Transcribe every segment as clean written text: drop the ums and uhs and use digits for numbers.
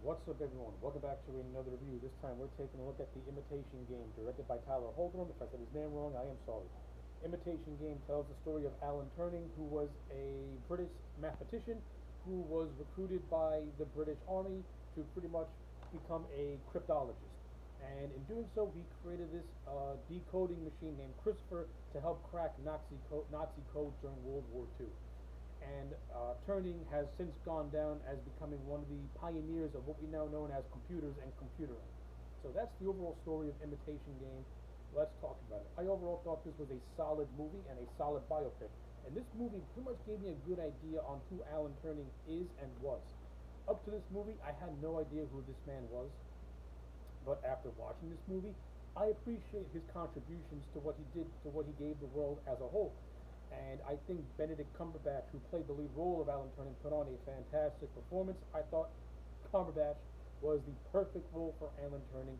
What's up, everyone? Welcome back to another review. This time we're taking a look at the Imitation Game, directed by Tyler Holdrum. If I said his name wrong, I am sorry. Imitation Game tells the story of Alan Turing, who was a British mathematician who was recruited by the British Army to pretty much become a cryptologist. And in doing so, he created this decoding machine named Christopher to help crack Nazi code during World War II. And Turing has since gone down as becoming one of the pioneers of what we now know as computers and computering. So that's the overall story of Imitation Game. Let's talk about it. I overall thought this was a solid movie and a solid biopic. And this movie pretty much gave me a good idea on who Alan Turing is and was. Up to this movie, I had no idea who this man was. But after watching this movie, I appreciate his contributions to what he did, to what he gave the world as a whole. And I think Benedict Cumberbatch, who played the lead role of Alan Turing, put on a fantastic performance. I thought Cumberbatch was the perfect role for Alan Turing.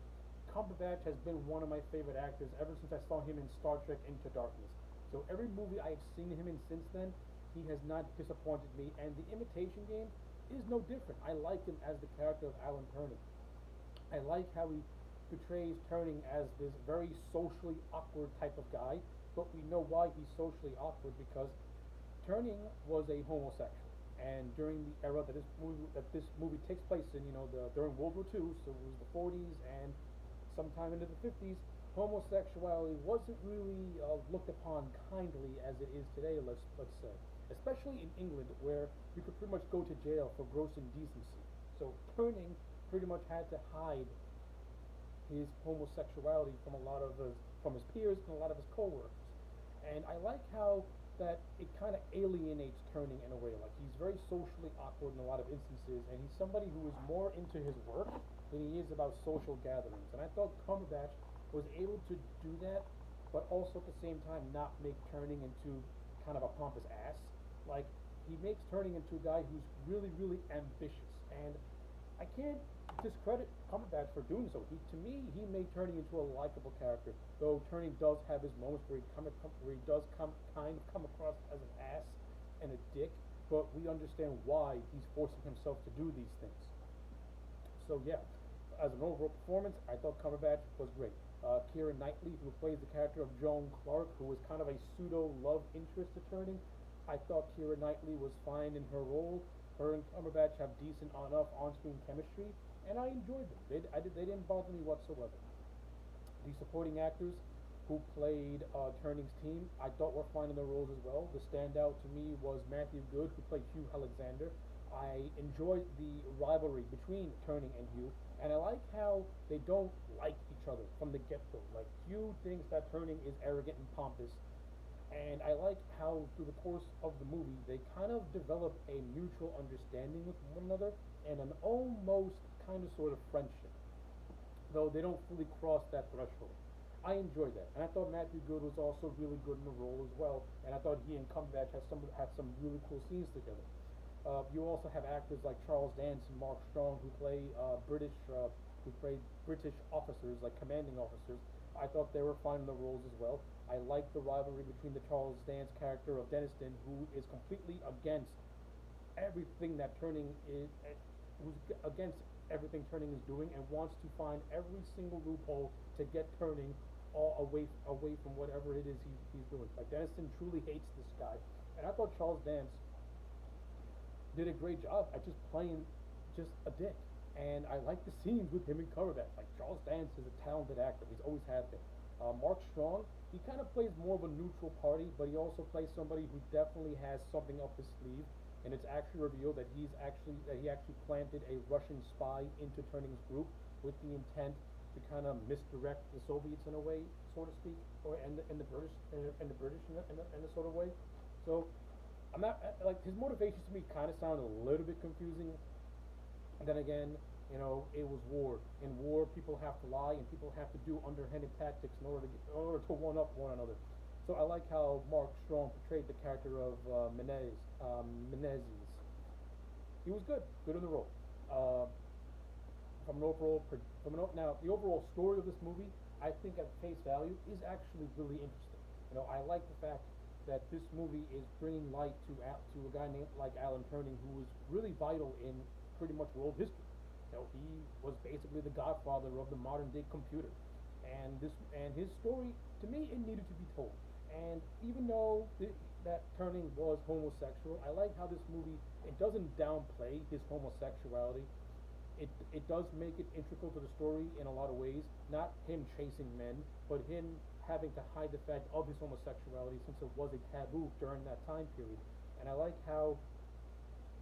Cumberbatch has been one of my favorite actors ever since I saw him in Star Trek Into Darkness. So every movie I have seen him in since then, he has not disappointed me. And The Imitation Game is no different. I like him as the character of Alan Turing. I like how he portrays Turing as this very socially awkward type of guy, but we know why he's socially awkward because Turing was a homosexual, and during the era that this movie takes place in, during World War II, so it was the 40s and sometime into the 50s, homosexuality wasn't really looked upon kindly as it is today. Let's say, especially in England, where you could pretty much go to jail for gross indecency. So Turing pretty much had to hide his homosexuality from a lot of his peers and a lot of his coworkers. And I like how that it kind of alienates Turing in a way. Like, he's very socially awkward in a lot of instances, and he's somebody who is more into his work than he is about social gatherings. And I thought Cumberbatch was able to do that, but also at the same time not make Turing into kind of a pompous ass. Like, he makes Turing into a guy who's really, really ambitious. And I can't discredit Cumberbatch for doing so. To me, he made Turing into a likable character. Though Turing does have his moments where he does kind of come across as an ass and a dick, but we understand why he's forcing himself to do these things. So yeah, as an overall performance, I thought Cumberbatch was great. Keira Knightley, who plays the character of Joan Clark, who was kind of a pseudo love interest to Turing, I thought Keira Knightley was fine in her role. Her and Cumberbatch have decent enough on-screen chemistry, and I enjoyed them. They didn't bother me whatsoever. The supporting actors who played Turing's team, I thought were fine in their roles as well. The standout to me was Matthew Good, who played Hugh Alexander. I enjoyed the rivalry between Turing and Hugh, and I like how they don't like each other from the get-go. Like, Hugh thinks that Turing is arrogant and pompous, and I like how through the course of the movie they kind of develop a mutual understanding with one another and an almost kind of sort of friendship, though they don't fully cross that threshold. I enjoyed that, and I thought Matthew Good was also really good in the role as well, and I thought he and Cumberbatch had some really cool scenes together. You also have actors like Charles Dance and Mark Strong who play British officers, like commanding officers. I thought they were fine in the roles as well. I like the rivalry between the Charles Dance character of Denniston, who is completely against everything that Turing is, who's against everything Turing is doing, and wants to find every single loophole to get Turing all away from whatever it is he's doing. Like, Denniston truly hates this guy, and I thought Charles Dance did a great job at just playing just a dick. And I like the scenes with him and Cumberbatch. Like, Charles Dance is a talented actor. He's always has been. Mark Strong, he kind of plays more of a neutral party, but he also plays somebody who definitely has something up his sleeve. And it's actually revealed that he actually planted a Russian spy into Turing's group with the intent to kind of misdirect the Soviets in a way, so to speak, or and the British in a sort of way. So I'm not like, his motivations to me kind of sound a little bit confusing. And then again, it was war. In war, people have to lie and people have to do underhanded tactics in order to one up one another. So I like how Mark Strong portrayed the character of Menezes. He was good in the role. Now the overall story of this movie, I think at face value, is actually really interesting. I like the fact that this movie is bringing light to a guy named like Alan Turing, who was really vital in pretty much world history. He was basically the godfather of the modern day computer, and his story, to me, it needed to be told. And even though that Turning was homosexual, I like how this movie, it doesn't downplay his homosexuality. It does make it integral to the story in a lot of ways. Not him chasing men, but him having to hide the fact of his homosexuality, since it was a taboo during that time period. And I like how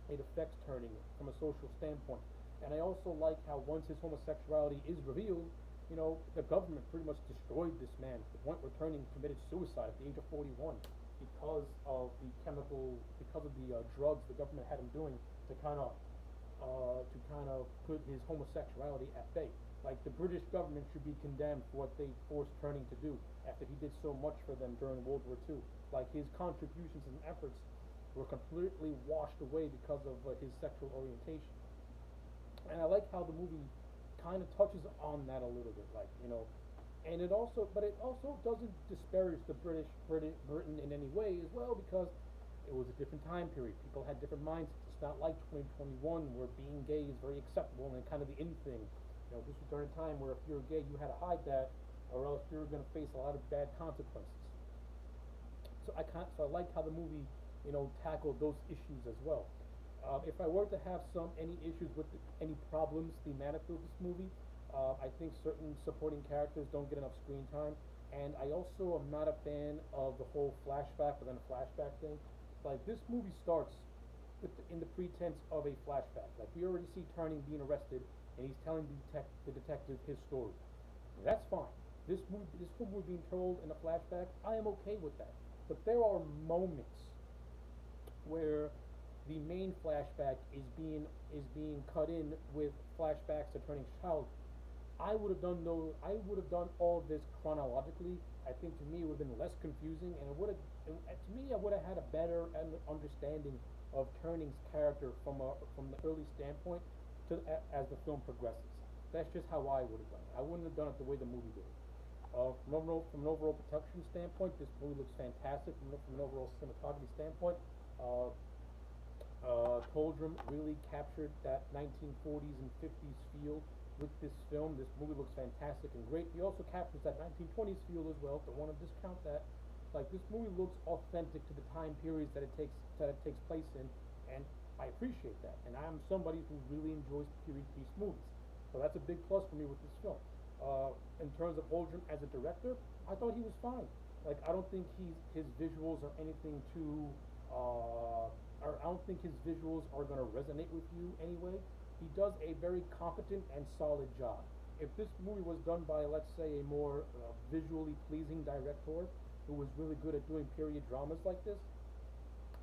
it affects Turning from a social standpoint. And I also like how once his homosexuality is revealed, the government pretty much destroyed this man to the point where Turning committed suicide at the age of 41 because of the drugs the government had him doing to kind of put his homosexuality at bay. Like, the British government should be condemned for what they forced Turning to do after he did so much for them during World War II. Like, his contributions and efforts were completely washed away because of his sexual orientation. And I like how the movie kind of touches on that a little bit, and it also doesn't disparage the Britain in any way as well, because it was a different time period. People had different mindsets. It's not like 2021 where being gay is very acceptable and kind of the in thing. This was during a time where if you're gay, you had to hide that, or else you were going to face a lot of bad consequences. So I like how the movie, tackled those issues as well. If I were to have any issues with any problems thematically with this movie, I think certain supporting characters don't get enough screen time, and I also am not a fan of the whole flashback within a flashback thing. Like, this movie starts in the pretense of a flashback. Like, we already see Turning being arrested, and he's telling the detective his story. That's fine. This whole movie being told in a flashback, I am okay with that. But there are moments where the main flashback is being cut in with flashbacks to Turning's childhood. I would have done all of this chronologically. I think, to me, it would have been less confusing, and to me, I would have had a better understanding of Turning's character from the early standpoint as the film progresses. That's just how I would have done it. I wouldn't have done it the way the movie did it. From an overall production standpoint, this movie looks fantastic. From an overall cinematography standpoint, Tyldum really captured that 1940s and 50s feel with this film. This movie looks fantastic and great. He also captures that 1920s feel as well. Don't want to discount that. Like, this movie looks authentic to the time periods that it takes place in, and I appreciate that. And I'm somebody who really enjoys period piece movies, so that's a big plus for me with this film. In terms of Tyldum as a director, I thought he was fine. Like, I don't think his visuals are anything too or I don't think his visuals are going to resonate with you anyway. He does a very competent and solid job. If this movie was done by, let's say, a more visually pleasing director who was really good at doing period dramas like this,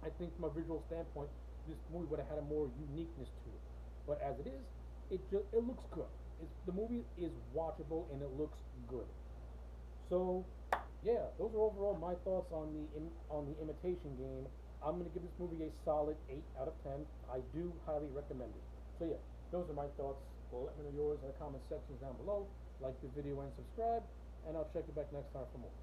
I think from a visual standpoint, this movie would have had a more uniqueness to it. But as it is, it looks good. The movie is watchable and it looks good. So, yeah, those are overall my thoughts on the Imitation Game. I'm going to give this movie a solid 8 out of 10. I do highly recommend it. So yeah, those are my thoughts. Well, let me know yours in the comment sections down below. Like the video and subscribe, and I'll check you back next time for more.